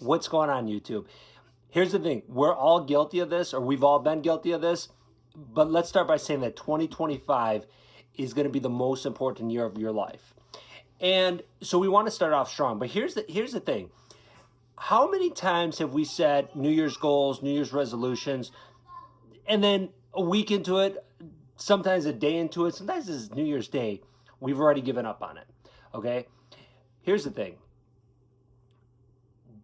What's going on, YouTube? Here's the thing. We're all guilty of this, or we've all been guilty of this. But let's start by saying that 2025 is going to be the most important year of your life. And so we want to start off strong. But here's the thing. How many times have we set New Year's goals, New Year's resolutions, and then a week into it, sometimes a day into it, sometimes it's New Year's Day, we've already given up on it, okay? Here's the thing.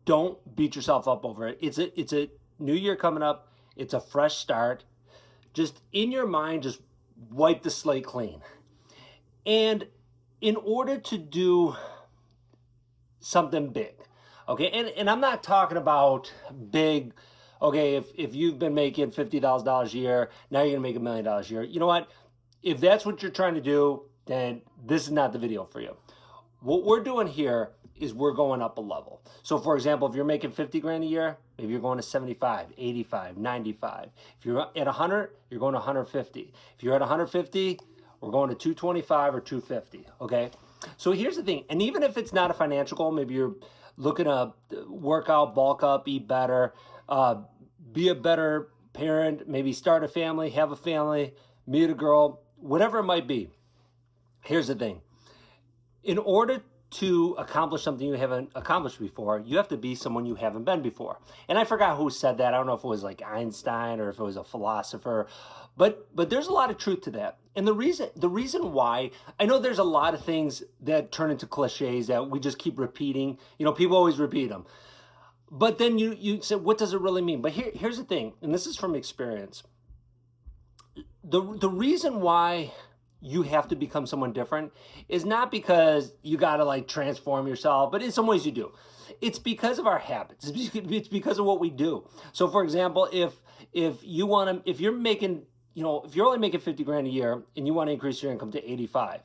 Don't beat yourself up over it. It's a new year coming up. It's a fresh start. Just in your mind, just wipe the slate clean. And in order to do something big, okay, and I'm not talking about big, okay, if you've been making $50,000 a year, now you're gonna make $1 million a year. You know what? If that's what you're trying to do, then this is not the video for you. What we're doing here is we're going up a level. So for example, if you're making 50 grand a year, maybe you're going to 75, 85, 95. If you're at 100, you're going to 150. If you're at 150, we're going to 225 or 250, okay? So here's the thing, and even if it's not a financial goal, maybe you're looking to work out, bulk up, eat better, be a better parent, maybe start a family, have a family, meet a girl, whatever it might be. Here's the thing. In order to accomplish something you haven't accomplished before, you have to be someone you haven't been before. And I forgot who said that. I don't know if it was like Einstein or if it was a philosopher, but there's a lot of truth to that. And the reason why, I know there's a lot of things that turn into cliches that we just keep repeating. You know, people always repeat them. But then you say, what does it really mean? But here's the thing, and this is from experience. The reason why you have to become someone different is not because you got to like transform yourself, but in some ways you do. It's because of our habits. It's because of what we do. So for example, if you're making, you know, if you're only making 50 grand a year and you want to increase your income to 85,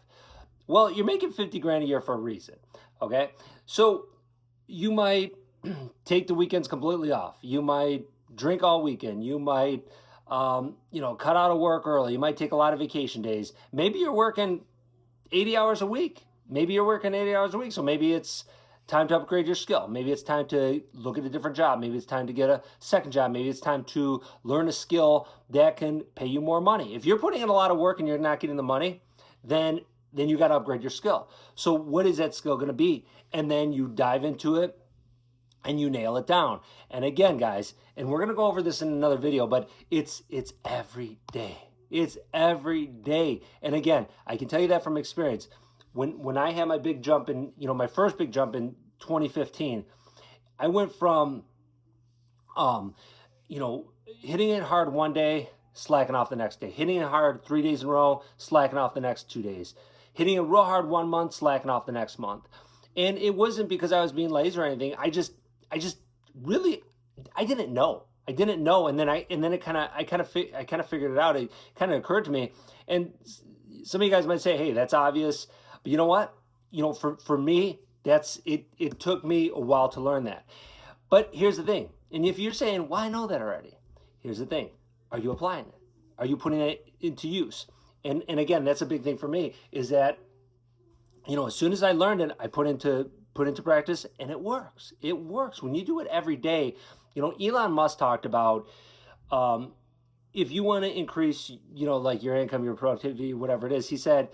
well, you're making 50 grand a year for a reason. Okay. So you might take the weekends completely off. You might drink all weekend. You might, cut out of work early. You might take a lot of vacation days. Maybe you're working 80 hours a week. Maybe you're working 80 hours a week. So maybe it's time to upgrade your skill. Maybe it's time to look at a different job. Maybe it's time to get a second job. Maybe it's time to learn a skill that can pay you more money. If you're putting in a lot of work and you're not getting the money, then you got to upgrade your skill. So what is that skill going to be? And then you dive into it and you nail it down. And again, guys, and we're going to go over this in another video, but it's every day. It's every day. And again, I can tell you that from experience. When I had my big jump in, my first big jump in 2015, I went from, hitting it hard one day, slacking off the next day, hitting it hard 3 days in a row, slacking off the next 2 days, hitting it real hard 1 month, slacking off the next month. And it wasn't because I was being lazy or anything. I just really, I didn't know. I didn't know. And then I kind of figured it out. It kind of occurred to me. And some of you guys might say, hey, that's obvious. But you know what? For me, it took me a while to learn that. But here's the thing. And if you're saying, well, I know that already. Here's the thing. Are you applying it? Are you putting it into use? And again, that's a big thing for me is that, as soon as I learned it, I put into practice, and it works. It works when you do it every day. Elon Musk talked about if you want to increase, like your income, your productivity, whatever it is. He said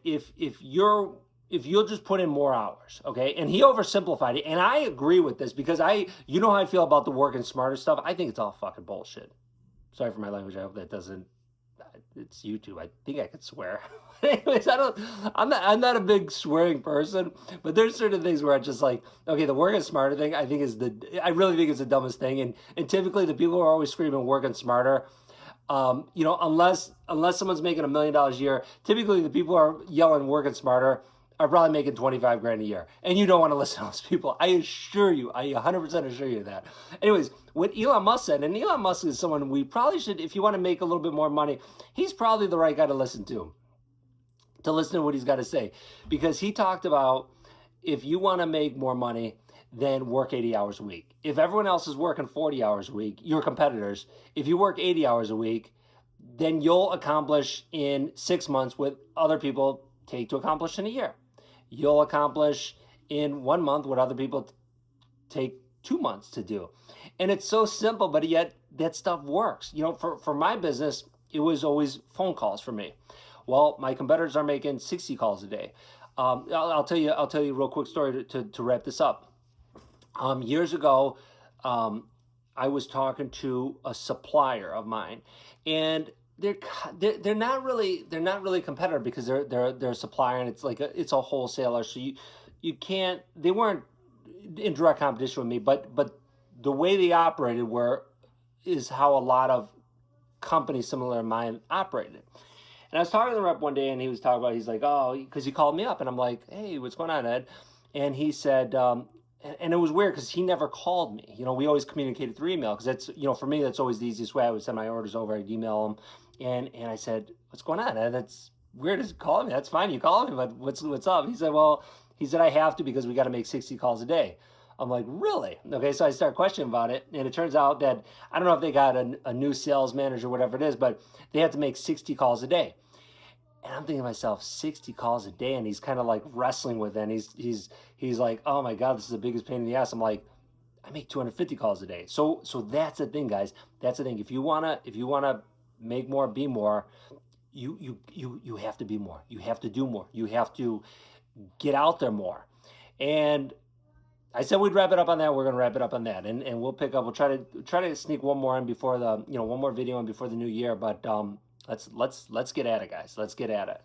if you'll just put in more hours, okay? And he oversimplified it, and I agree with this because how I feel about the working smarter stuff. I think it's all fucking bullshit. Sorry for my language. I hope that doesn't. It's YouTube. I think I could swear. Anyways, I'm not a big swearing person, but there's certain things where I just like, okay, the working smarter thing, I really think is the dumbest thing. And typically the people who are always screaming working smarter, unless someone's making $1 million a year, typically the people who are yelling working smarter are probably making 25 grand a year. And you don't want to listen to those people. I 100% assure you that. Anyways, what Elon Musk said, and Elon Musk is someone we probably should, if you want to make a little bit more money, he's probably the right guy to listen to what he's got to say. Because he talked about if you want to make more money, then work 80 hours a week. If everyone else is working 40 hours a week, your competitors, if you work 80 hours a week, then you'll accomplish in 6 months what other people take to accomplish in a year. You'll accomplish in 1 month what other people take 2 months to do. And it's so simple, but yet that stuff works. You know, for my business, it was always phone calls for me. Well, my competitors are making 60 calls a day. I'll tell you a real quick story to wrap this up. Years ago, I was talking to a supplier of mine, and they're not really a competitor because they're a supplier, and it's a wholesaler. So you can't, they weren't in direct competition with me, but the way they operated is how a lot of companies similar to mine operated. And I was talking to the rep one day, and he was talking about, he's like, oh, because he called me up, and I'm like, hey, what's going on, Ed? And he said, and it was weird because he never called me. You know, we always communicated through email because that's, you know, for me, that's always the easiest way. I would send my orders over, I'd email them, and I said, what's going on, Ed? That's weird as calling me. That's fine, you call me, but what's up? He said, well, I have to because we got to make 60 calls a day. I'm like, really? Okay, so I start questioning about it, and it turns out that I don't know if they got a new sales manager, whatever it is, but they have to make 60 calls a day. And I'm thinking to myself, 60 calls a day, and he's kind of like wrestling with it. And he's like, oh my God, this is the biggest pain in the ass. I'm like, I make 250 calls a day. So that's the thing, guys. That's the thing. If you wanna make more, be more, you have to be more. You have to do more. You have to get out there more. And I said we'd wrap it up on that. We're gonna wrap it up on that, and we'll pick up. We'll try to sneak one more in before one more video in before the new year. But let's get at it, guys. Let's get at it.